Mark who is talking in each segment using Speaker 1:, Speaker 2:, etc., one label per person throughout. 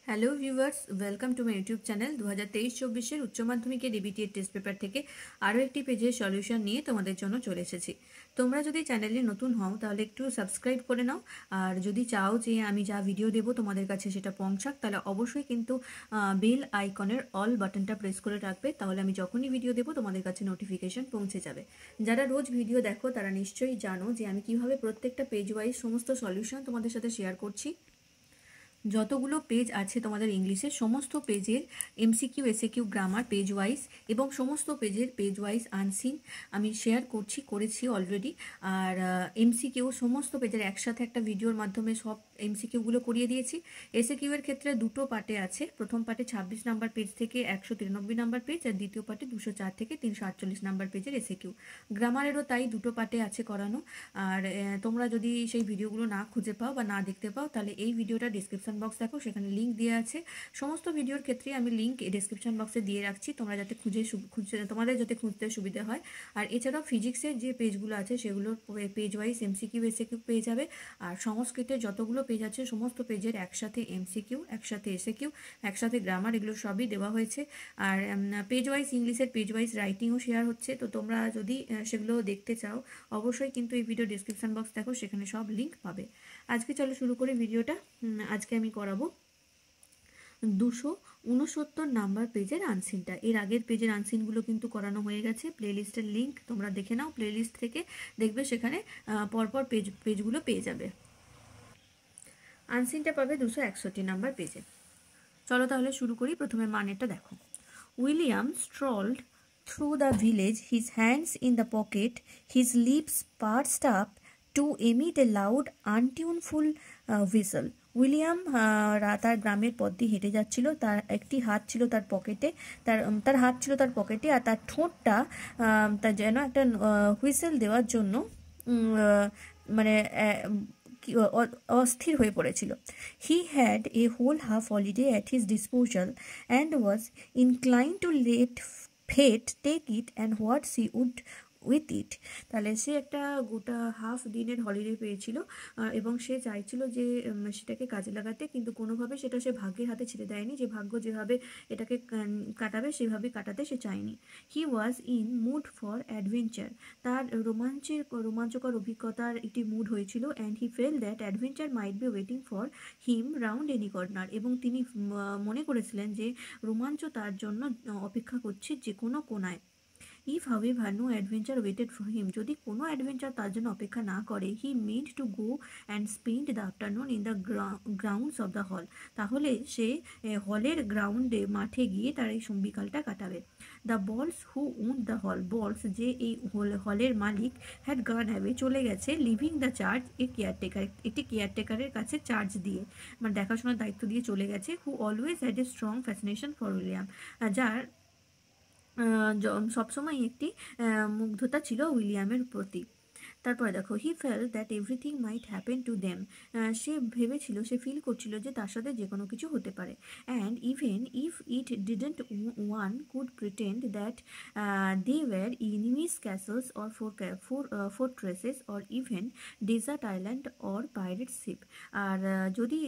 Speaker 1: Hello viewers, welcome to my YouTube channel. 2023-24 উচ্চ মাধ্যমিকের DBT test paper থেকে আরও একটি পেজের সলিউশন নিয়ে তোমাদের জন্য চলে এসেছি। তোমরা যদি চ্যানেলে নতুন হও তাহলে একটু সাবস্ক্রাইব করে নাও, আর যদি চাও যে আমি যা ভিডিও দেবো তোমাদের কাছে সেটা পৌঁছাক তাহলে অবশ্যই কিন্তু বেল আইকনের অল বাটনটা প্রেস করে রাখবে, তাহলে আমি যখনই ভিডিও দেবো তোমাদের কাছে নোটিফিকেশন পৌঁছে যাবে। যারা রোজ ভিডিও দেখো তারা নিশ্চয়ই জানো যে আমি কিভাবে প্রত্যেকটা পেজ ওয়াইজ সমস্ত সলিউশন তোমাদের সাথে শেয়ার করছি। যতগুলো পেজ আছে তোমাদের ইংলিশের সমস্ত পেজের MCQ SAQ grammar page wise এবং সমস্ত পেজের পেজ ওয়াইজ আনসিন আমি শেয়ার করেছি অলরেডি। আর এমসিকিউ সমস্ত পেজের একসাথে একটা ভিডিওর মাধ্যমে সব এমসিকিউগুলো করিয়ে দিয়েছি। এসএকিউ এর ক্ষেত্রে দুটো পার্টে আছে, প্রথম পার্টে 26 নাম্বার পেজ থেকে 193 নাম্বার পেজ, আর দ্বিতীয় পার্টে 204 থেকে 348 নাম্বার পেজের এসএকিউ। গ্রামারেরও তাই দুটো পার্টে আছে করানো। আর তোমরা যদি সেই ভিডিওগুলো না খুঁজে পাও বা না দেখতে পাও তাহলে এই ভিডিওটা ডিসক্রিপশন বক্স দেখো, সেখানে লিঙ্ক দেওয়া আছে। সমস্ত ভিডিওর ক্ষেত্রে আমি লিঙ্ক ডিসক্রিপশন বক্সে দিয়ে রাখছি, তোমরা যাতে তোমাদের যাতে খুঁজতে সুবিধা হয়। আর এছাড়াও ফিজিক্সের যে পেজগুলো আছে সেগুলোর পেজ ওয়াইজ এমসিকিউ এসএকিউ পেয়ে যাবে। আর সংস্কৃতের যতগুলো পেজ আছে সমস্ত পেজের একসাথে এমসিকিউ, একসাথে এসএকিউ, একসাথে গ্রামার, এগুলো সবই দেওয়া হয়েছে। আর পেজ ওয়াইজ ইংলিশের পেজ ওয়াইজ রাইটিংও শেয়ার হচ্ছে, তো তোমরা যদি সেগুলো দেখতে চাও অবশ্যই কিন্তু এই ভিডিও ডিসক্রিপশন বক্স দেখো, সেখানে সব লিঙ্ক পাবে। আজকে চলো শুরু করি ভিডিওটা। আজকে আমি করাবো 269 নাম্বার পেজের আনসিনটা। এর আগের পেজের আনসিনগুলো কিন্তু করানো হয়ে গেছে, প্লেলিস্টের লিঙ্ক তোমরা দেখে নাও, প্লেলিস্ট থেকে দেখবে, সেখানে পরপর পেজগুলো পেয়ে যাবে। আনসিনটা পাবে 261 নাম্বার পেজে। চলো তাহলে শুরু করি। প্রথমে মানেটা দেখো। William strolled through the village, his hands in the pocket, his lips pursed up to emit a loud untuneful whistle. William তার গ্রামের পথ দিয়ে হেঁটে যাচ্ছিল, তার একটি হাত ছিল তার পকেটে, তার হাত ছিল তার পকেটে, আর তার ঠোঁটটা তার যেন একটা হুইসেল দেওয়ার জন্য মানে অস্থির হয়ে পড়েছিল। He had a whole half holiday at his disposal and was incline to let fate take it and what she would with it. তাহলে সে একটা গোটা হাফ দিনের হলিডে পেয়েছিল এবং সে চাইছিল যে সেটাকে কাজে লাগাতে, কিন্তু কোনোভাবে সেটা সে ভাগ্যের হাতে ছেড়ে দেয়নি, যে ভাগ্য যেভাবে এটাকে কাটাবে সেভাবে কাটাতে সে চায়নি। He was in mood for adventure. তার রোমাঞ্চকর অভিজ্ঞতার একটি মুড হয়েছিল। And he felt that adventure might be waiting for him round any corner. এবং তিনি মনে করেছিলেন যে রোমাঞ্চ তার জন্য অপেক্ষা করছে যে কোনো কোনায়। If however no adventure waited for him, যদি কোনো অ্যাডভেঞ্চার তার জন্য অপেক্ষা না করে, he meant to go and spend the afternoon in the grounds of the hall. তাহলে সে হলের গ্রাউন্ডে মাঠে গিয়ে তার এই বিকালটা কাটাবে। দ্য বলস হু ওন দ্য হল, বলস যে এই হলের মালিক, হ্যাড গান অ্যাওয়ে চলে গেছে, লিভিং দ্য চার্জ একটি কেয়ারটেকারের কাছে চার্জ দিয়ে, মানে দেখাশোনার দায়িত্ব দিয়ে চলে গেছে। Who always had a strong fascination for William, যার সবসময় একটি মুগ্ধতা ছিল উইলিয়ামের প্রতি। তারপরে দেখো, he felt that everything might happen to them, সে ভেবেছিল, সে ফিল করছিল যে তার সাথে যে কোনো কিছু হতে পারে। And even if it didn't, one could pretend that they were enemies castles or fortresses or even desert island or pirate ship. আর যদি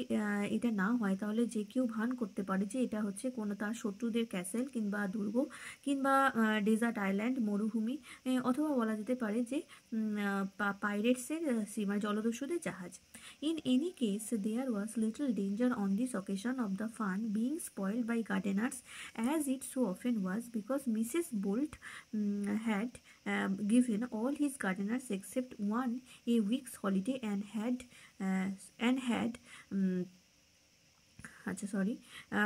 Speaker 1: এটা না হয় তাহলে যে কেউ ভান করতে পারে যে এটা হচ্ছে কোনো তার শত্রুদের ক্যাসেল কিংবা দুর্গ কিংবা ডেজার্ট আইল্যান্ড মরুভূমি, অথবা বলা যেতে পারে যে পাইরেটসের মানে জলদস্যুদের জাহাজ। In any case there was little danger on this occasion of the fun being spoiled by gardeners, as it so often was, because Mrs Bolt had given all his gardeners except one a week's holiday and had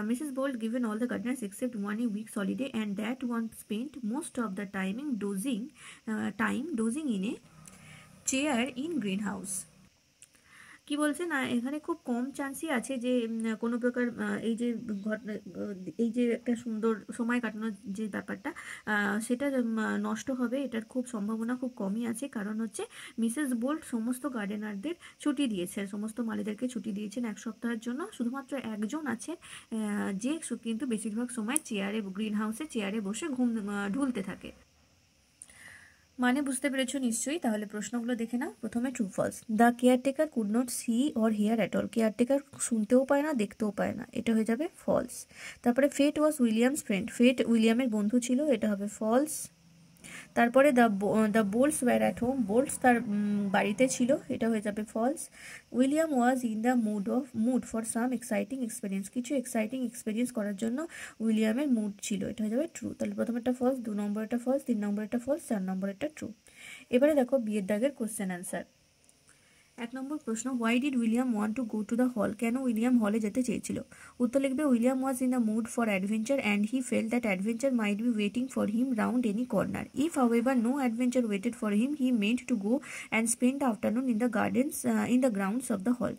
Speaker 1: Mrs. Bolt given all the gardeners except one a week's holiday, and that one spent most of the time dozing in a chair in greenhouse. কি বলছে না, এখানে খুব কম চান্সই আছে যে কোনো প্রকার এই যে একটা সুন্দর সময় কাটানোর যে ব্যাপারটা সেটা নষ্ট হবে, এটার খুব সম্ভাবনা খুব কমই আছে। কারণ হচ্ছে মিসেস বোল্ট সমস্ত গার্ডেনারদের ছুটি দিয়েছেন, সমস্ত মালিদেরকে ছুটি দিয়েছেন 1 সপ্তাহের জন্য। শুধুমাত্র একজন আছে যে কিন্তু বেশিরভাগ সময় গ্রিন হাউসে চেয়ারে বসে ঢুলতে থাকে। মানে বুঝতে পেরেছো নিশ্চয়ই। তাহলে প্রশ্নগুলো দেখে নাও। প্রথমে true false. The caretaker could not see or hear at all. Caretaker শুনতেও পায় না, দেখতেও পায় না, এটা হয়ে যাবে ফলস। তারপরে ফেট ওয়াজ উইলিয়ামস ফ্রেন্ড। ফেট উইলিয়ামের বন্ধু ছিল, এটা হবে ফলস। তারপরে the Bolts were at home. Bolts তার বাড়িতে ছিল, এটা হয়ে যাবে false. William was in the mood for some exciting experience. কিছু এক্সাইটিং এক্সপিরিয়েন্স করার জন্য উইলিয়ামের মুড ছিল, এটা হয়ে যাবে ট্রু। তাহলে প্রথমেরটা ফলস, 2 নম্বরেরটা ফলস, 3 নম্বরেরটা ফলস, 4 নম্বরেরটা ট্রু। এবারে দেখো বিয়ের দাগের কোশ্চেন অ্যান্সার। 1 নম্বর প্রশ্ন, why did William want to go to the hall. কেন উইলিয়াম হলে যেতে চেয়েছিল? উত্তর লিখবে, William was in the mood for adventure and he felt that adventure might be waiting for him round any corner. If however no adventure waited for him he meant to go and spend the afternoon in the grounds of the hall.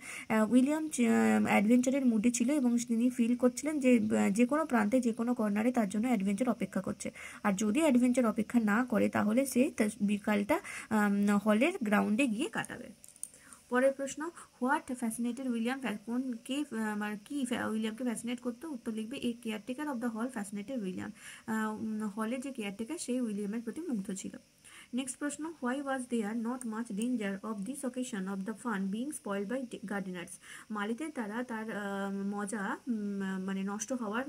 Speaker 1: William অ্যাডভেঞ্চারের মুডে ছিল এবং তিনি feel করছিলেন যে কোনো প্রান্তে, যে কোনো কর্নারে তার জন্য অ্যাডভেঞ্চার অপেক্ষা করছে। আর যদি অ্যাডভেঞ্চার অপেক্ষা না করে তাহলে সে বিকালটা হলের গ্রাউন্ডে গিয়ে কাটাবে। পরের প্রশ্ন, হোয়াট ফ্যাসিনেটেড উইলিয়াম। কি উইলিয়ামকে ফ্যাসিনেট করতো? উত্তর লিখবে, a caretaker of the hall fascinated William. হলের যে কেয়ারটেকার সেই উইলিয়ামের প্রতি মুগ্ধ ছিল। নেক্সট প্রশ্ন, why was there not much danger of this occasion of the fun being spoiled by gardeners. মালিদের দ্বারা তার মজা মানে নষ্ট হওয়ার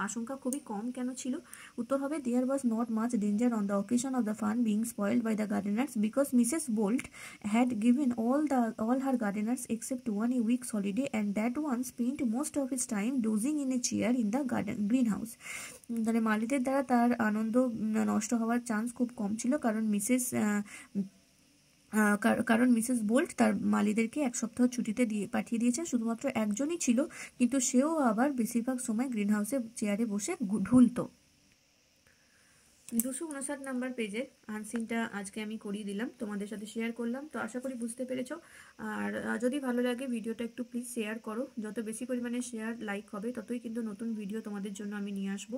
Speaker 1: আশঙ্কা খুবই কম কেন ছিল? উত্তর হবে, there was not much danger on the occasion of the fun being spoiled by the gardeners because Mrs Bolt had given all her gardeners except one a week's holiday, and that one spent most of his time dozing in a chair in the greenhouse. তাহলে মালিদের দ্বারা তার আনন্দ নষ্ট হওয়ার chance খুব কম ছিল কারণ Mrs bolt তার মালিদেরকে 1 সপ্তাহ ছুটিতে পাঠিয়ে দিয়েছেন। শুধুমাত্র একজনই ছিল, কিন্তু সেও আবার বেশিরভাগ সময় গ্রিন হাউসে চেয়ারে বসে ঢুলতো। 259 নাম্বার পেজের আনসিনটা আজকে আমি করিয়ে দিলাম, তোমাদের সাথে শেয়ার করলাম। তো আশা করি বুঝতে পেরেছো। আর যদি ভালো লাগে ভিডিওটা একটু প্লিজ শেয়ার করো। যত বেশি পরিমাণে শেয়ার লাইক হবে ততই কিন্তু নতুন ভিডিও তোমাদের জন্য আমি নিয়ে আসবো।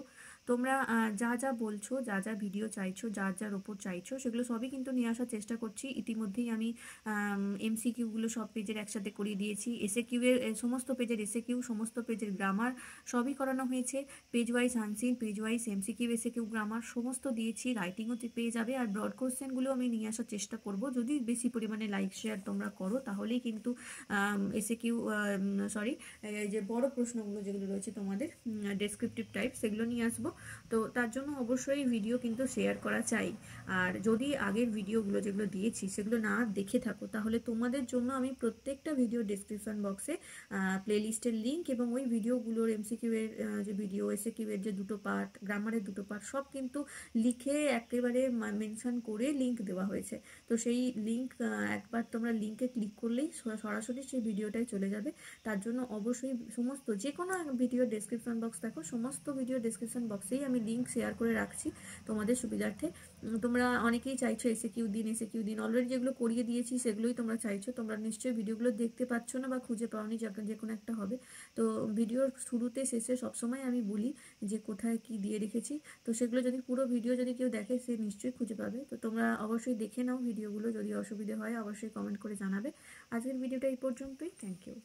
Speaker 1: তোমরা যা যা বলছো, যা যা ভিডিও চাইছো, যার ওপর চাইছো, সেগুলো সবই কিন্তু নিয়ে আসার চেষ্টা করছি। ইতিমধ্যেই আমি MCQগুলো সব পেজের একসাথে করিয়ে দিয়েছি। SAQ এর সমস্ত পেজের SAQ, সমস্ত পেজের গ্রামার সবই করানো হয়েছে। Page wise unseen, page wise MCQ, SAQ, grammar সমস্ত দিয়েছি। রাইটিংও পেয়ে যাবে। আর ব্রড কোশ্চেনগুলো আমি নিয়ে আসার চেষ্টা করব। যদি বেশি পরিমাণে লাইক শেয়ার তোমরা করো তাহলেই কিন্তু যে বড় প্রশ্নগুলো যেগুলো রয়েছে তোমাদের ডেসক্রিপটিভ টাইপ, সেগুলো নিয়ে আসবো। তো তার জন্য অবশ্যই ভিডিও কিন্তু শেয়ার করা চাই। আর যদি আগের ভিডিওগুলো যেগুলো দিয়েছি সেগুলো না দেখে থাকো তাহলে তোমাদের জন্য আমি প্রত্যেকটা ভিডিও ডেসক্রিপশন বক্সে প্লেলিস্টের লিঙ্ক এবং ওই ভিডিওগুলোর MCQ এর যে ভিডিও, SAQ এর যে 2টো পার্ট, গ্রামারের 2টো পার্ট সব কিন্তু লিখে একেবারে মেনশন করে লিঙ্ক দেওয়া হয়েছে। তো সেই লিঙ্ক একবার তোমরা লিঙ্কে ক্লিক করলেই সরাসরি সেই ভিডিওটাই চলে যাবে। তার জন্য অবশ্যই সমস্ত যে কোনো ভিডিও ডেসক্রিপশন বক্স দেখো, সমস্ত ভিডিও ডেসক্রিপশন বক্সেই আমি লিঙ্ক শেয়ার করে রাখছি তোমাদের সুবিধার্থে। তোমরা অনেকেই চাইছো SAQ দিন, অলরেডি যেগুলো করিয়ে দিয়েছি সেগুলোই তোমরা চাইছো। তোমরা নিশ্চয়ই ভিডিওগুলো দেখতে পাচ্ছ না বা খুঁজে পাওনি, যে কোনো একটা হবে। তো ভিডিওর শুরুতে শেষে সবসময় আমি বলি যে কোথায় কি দিয়ে রেখেছি। তো সেগুলো যদি পুরো ভিডিও যদি কেউ দেখে সে নিশ্চয়ই খুঁজে পাবে। তো তোমরা অবশ্যই দেখে নাও ভিডিওগুলো। যদি অসুবিধা হয় অবশ্যই কমেন্ট করে জানাবে। আজকের ভিডিওটা এই পর্যন্তই। Thank you.